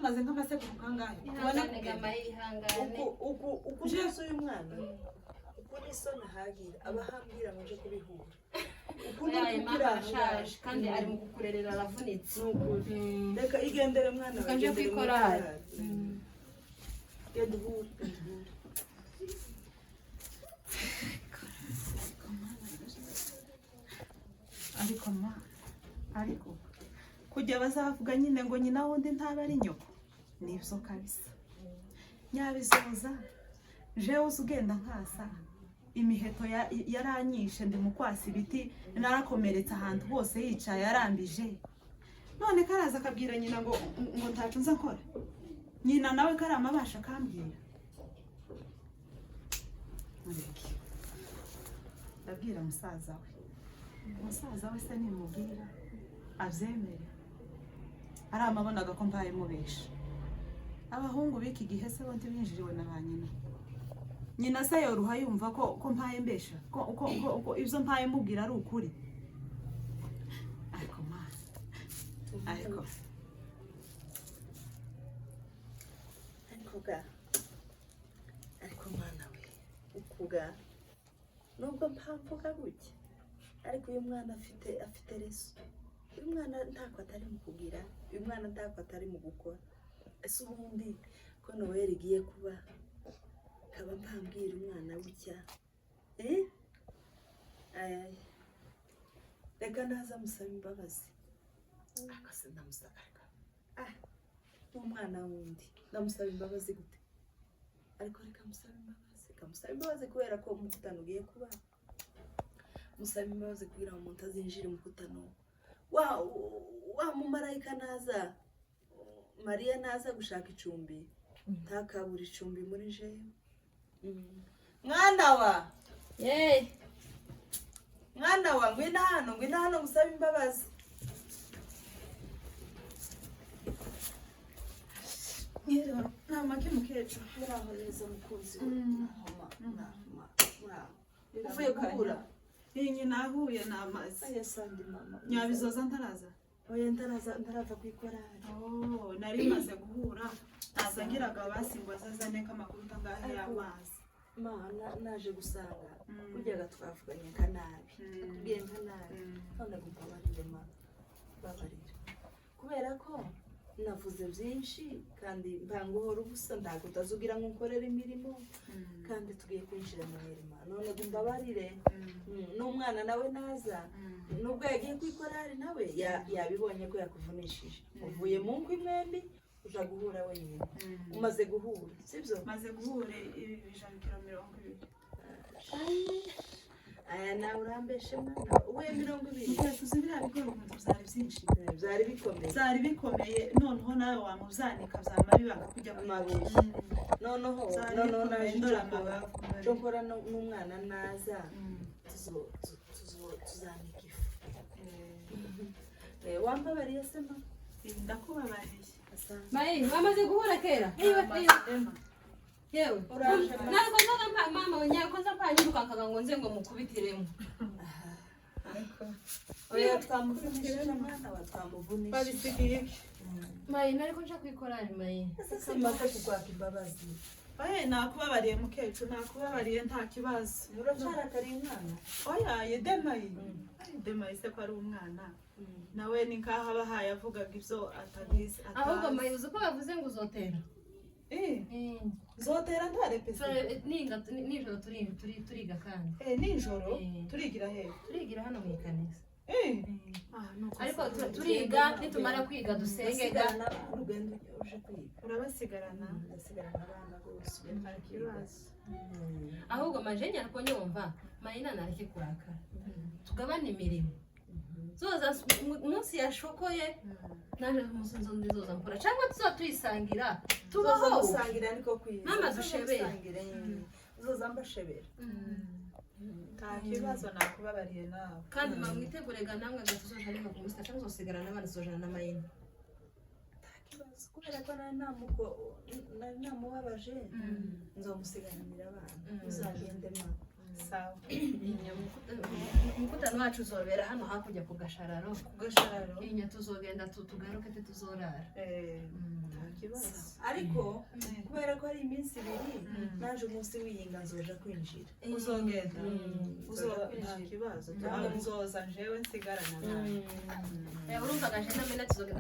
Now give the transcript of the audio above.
tumaze nk'amasegonda kangahe ubona kugama yihangane uku Yesu uyu mwana uko nisona hagira abahambira muje kubihura uko ndikirashaje kandi ari mu kukurerera aravunitse reka igendere mwana kanje kwikorara yaduhura ariko kujya bazavuga nyine ngo nyina wundi ntaba ari nyoko nibyo kabisa nyabizoza jewe ugenda nkasa imiheto yaranyishe ndi mu kwasa ibiti narakomeretse ahantu hose yicaye yarambije none karaza akabwira nyina ngo ntacu nza nkora nyina nawe karama abasha kambwira mureke ndabwira musaza we se nimubwira abyemere ari amabonaga ko mbaye mubesha abahungu biki gihe se bo ntibinjiriwe na ba nyina se yoruha yumva ko mpaye mbesha ko ibyo mpaye mubwira ari ukuri ariko mwana ariko mwana we ukuga nubwo mpamvuga buke ariko uyu mwana afite reso uyu mwana ntako atari mu kugira uyu mwana ntako atari mu gukora ese ubundi ko Noel igiye kuba kaba mpambwira umwana w'icya reka naza musaba imbabazi akase ndamusaba n'umwana wundi ndamusaba imbabazi gute ariko reka musaba imbabazi kubera ko umukutano ugiye kuba musaba imbabazi kugira ngo umuntu azinjire mu mukutano wa mumarayika naza Mariya naza gushaka icumbi ntakabura icumbi muri jewe mwana wa ngwino hano musaba imbabazi namake mukecuru muraho neza mukunzi uvuye guhura iyi nyina ahuye n'amazi ayasandi mama nyabizoza ntaraza oya ntarava kwikorana nari maze guhura naza ngiraga basingwa zazane k'amakuru tangahe y'amazi naje gusanga kujyaga twavuganye nka nabi tubwiye nka nabi none gubabarire babarira kubera ko navuze byinshi kandi mbanguhora ubusa ntabwo utazugira ngo nkorere imirimo kandi tugiye kwinjira mu mirimo none gumbabarire n'umwana nawe naza nubwo yagiye kwikorari nawe yabibonye ko yakuvunishije uvuye mu nkwi mwembi uja guhura wenyine umaze guhura sibyo maze guhure 120 aya nawe urambeshe mwana uwe 20 tuzibira bigoro umuntu byari byinshi byari bikomeye noneho nawe wamuzanika byama bibanga kujya ku mabuye noneho ndora n'umwana naza tuzanika ifu wambabariye se mama ndakubabariye Mai wamaze guhura kera yewe nako nzaka mama onyakoza panyiruka kagango nze ngo mukubitiremo oya twamufungirana mwana wa twamuvunisha babisigiye Mai nariko nja kwikorana Mai sasa mata kukwaka imbabazi nakubabariye mukecuru nakubabariye nta kibazo uracara kari mwana oya Demayi se ko ari umwana nawe ni nkaho abahaye avugaga ibyo atabizi ahubwo Mai uzi ko bavuze ngo uzotera zotera ntarepese nijoro turiga kandi nijoro turigira hehe turigira hano mu ikanisa ariko turiga nitumara kwiga dusengega urugendo uje kwiga urabasigarana abana bose ikibazo ahubwo majenye ariko nyumva Marina nareke kurakara tugabana imirimo zoza umunsi yashokoye naje umusunzo ndizoza mpora cyangwa tuzatuyisangira tubaho gusangira niko kwiza mama dushebera zoza mbashebera nta kibazo nakubabariye nawe kandi mamwitegurega namwe gatuzoja ariko kumusita cyangwa uzosigarana n'abana sojana na Marina kubera ko nari namubabaje nzomusiganira abana uzagende mama sawa mukutano wacu uzobera hano hakurya ku gashararo inya tuzogenda tugaruke tuzorara kibazo ariko kubera ko ari iminsi ibiri naje umunsi wiyinga nzoja kwinjira uzogenda nta kwinjira kibazo nzoza jewe nsigarana nawe urumva gaje ntamena tuzogenda